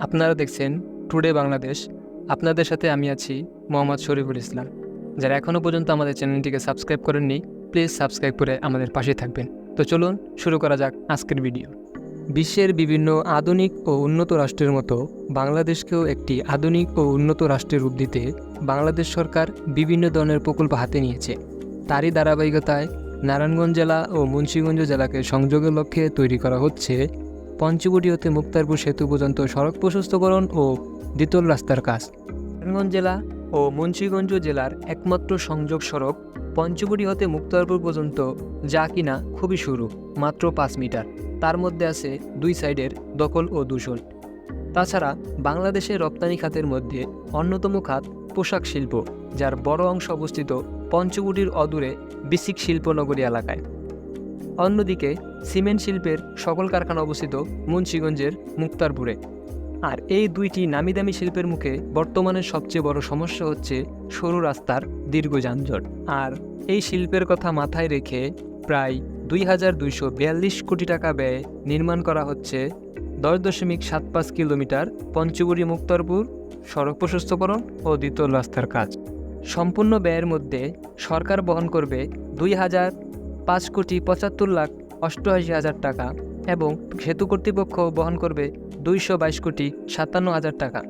আপনারা দেখছেন টুডে বাংলাদেশ। আপনাদের সাথে আমি আছি মোহাম্মদ শরীফুল ইসলাম। যারা এখনও পর্যন্ত আমাদের চ্যানেলটিকে সাবস্ক্রাইব করেননি, প্লিজ সাবস্ক্রাইব করে আমাদের পাশে থাকবেন। তো চলুন শুরু করা যাক আজকের ভিডিও। বিশ্বের বিভিন্ন আধুনিক ও উন্নত রাষ্ট্রের মতো বাংলাদেশকেও একটি আধুনিক ও উন্নত রাষ্ট্রের রূপ দিতে বাংলাদেশ সরকার বিভিন্ন ধরনের প্রকল্প হাতে নিয়েছে। তারই ধারাবাহিকতায় নারায়ণগঞ্জ জেলা ও মুন্সিগঞ্জ জেলাকে সংযোগের লক্ষ্যে তৈরি করা হচ্ছে পঞ্চবটি হতে মুক্তারপুর সেতু পর্যন্ত সড়ক প্রশস্তকরণ ও দ্বিতল রাস্তার কাজ। নারায়ণগঞ্জ জেলা ও মুন্সিগঞ্জ জেলার একমাত্র সংযোগ সড়ক পঞ্চবটি হতে মুক্তারপুর পর্যন্ত, যা কিনা খুবই সরু, মাত্র 5 মিটার। তার মধ্যে আছে দুই সাইডের দখল ও দূষণ। তাছাড়া বাংলাদেশের রপ্তানি খাতের মধ্যে অন্যতম খাত পোশাক শিল্প, যার বড় অংশ অবস্থিত পঞ্চবটির অদূরে বিসিক শিল্পনগরী এলাকায়। অন্যদিকে সিমেন্ট শিল্পের সকল কারখানা অবস্থিত মুন্সিগঞ্জের মুক্তারপুরে। আর এই দুইটি নামিদামি শিল্পের মুখে বর্তমানে সবচেয়ে বড় সমস্যা হচ্ছে সরু রাস্তার দীর্ঘ যানজট। আর এই শিল্পের কথা মাথায় রেখে প্রায় 2242 কোটি টাকা ব্যয়ে নির্মাণ করা হচ্ছে 10.75 কিলোমিটার পঞ্চবটি মুক্তারপুর সড়ক প্রশস্তকরণ ও দ্বিতল রাস্তার কাজ। সম্পূর্ণ ব্যয়ের মধ্যে সরকার বহন করবে 2,05,75,88,000 টাকা এবং সেতু কর্তৃপক্ষ বহন করবে 222,57,000 টাকা।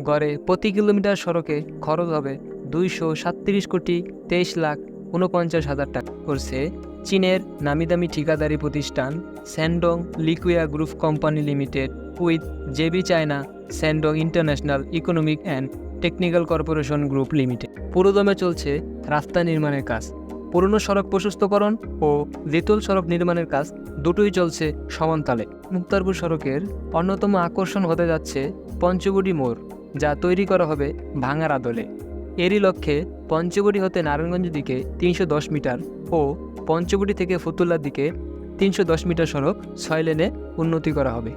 গড়ে প্রতি কিলোমিটার সড়কে খরচ হবে 237,23,49,000 টাকা করছে চীনের নামিদামি ঠিকাদারি প্রতিষ্ঠান স্যান্ডং লিকুইয়া group company limited with JV China Shandong international economic and technical corporation group limited. পুরোদমে চলছে রাস্তা নির্মাণের কাজ। পুরনো সড়ক প্রশস্তকরণ ও দ্বিতল সড়ক নির্মাণের কাজ দুটোই চলছে সমানতালে। মুক্তারপুর সড়কের অন্যতম আকর্ষণ হতে যাচ্ছে পঞ্চবটি মোড়, যা তৈরি করা হবে ভাঙার আদলে। এরই লক্ষ্যে পঞ্চবটি হতে নারায়ণগঞ্জ দিকে 310 মিটার ও পঞ্চবটি থেকে ফতুল্লার দিকে 310 মিটার সড়ক 6 লেনে উন্নতি করা হবে।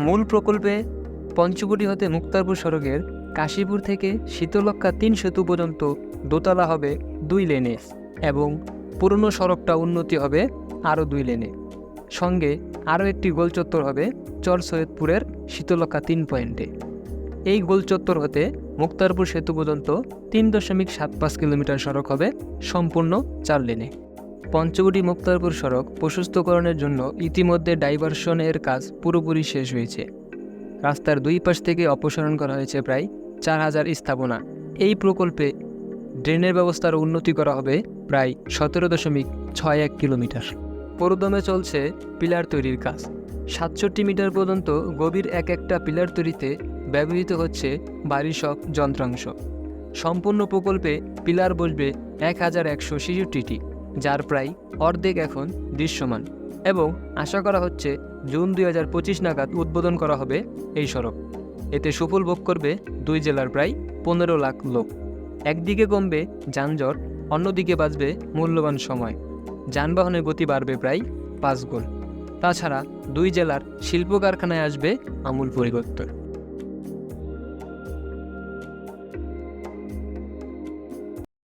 মূল প্রকল্পে পঞ্চবটি হতে মুক্তারপুর সড়কের কাশীপুর থেকে শীতলক্ষ্যা 3 সেতু পর্যন্ত দোতলা হবে 2 লেনে এবং পুরনো সড়কটা উন্নতি হবে আরও 2 লেনে। সঙ্গে আরও একটি গোলচত্বর হবে চর সৈয়দপুরের শীতলক্ষ্যা 3 পয়েন্টে। এই গোলচত্বর হতে মুক্তারপুর সেতু পর্যন্ত 3.75 কিলোমিটার সড়ক হবে সম্পূর্ণ 4 লেনে। পঞ্চবটি মুক্তারপুর সড়ক প্রশস্তকরণের জন্য ইতিমধ্যে ডাইভারশনের কাজ পুরোপুরি শেষ হয়েছে। রাস্তার দুই পাশ থেকে অপসারণ করা হয়েছে প্রায় 4,000 স্থাপনা। এই প্রকল্পে ড্রেনের ব্যবস্থার উন্নতি করা হবে প্রায় 17.61 কিলোমিটার। পুরোদমে চলছে পিলার তৈরির কাজ। 67 মিটার পর্যন্ত গভীর একটা পিলার তৈরিতে ব্যবহৃত হচ্ছে বাড়ির সব যন্ত্রাংশ। সম্পূর্ণ প্রকল্পে পিলার বসবে 1166টি, যার প্রায় অর্ধেক এখন দৃশ্যমান এবং আশা করা হচ্ছে জুন 2025 নাগাদ উদ্বোধন করা হবে এই সড়ক। এতে সুফল ভোগ করবে দুই জেলার প্রায় 15 লাখ লোক। একদিকে কমবে যানজট, অন্যদিকে বাঁচবে মূল্যবান সময়। যানবাহনের গতি বাড়বে প্রায় 5 গুণ। তাছাড়া দুই জেলার শিল্প কারখানায় আসবে আমূল পরিবর্তন।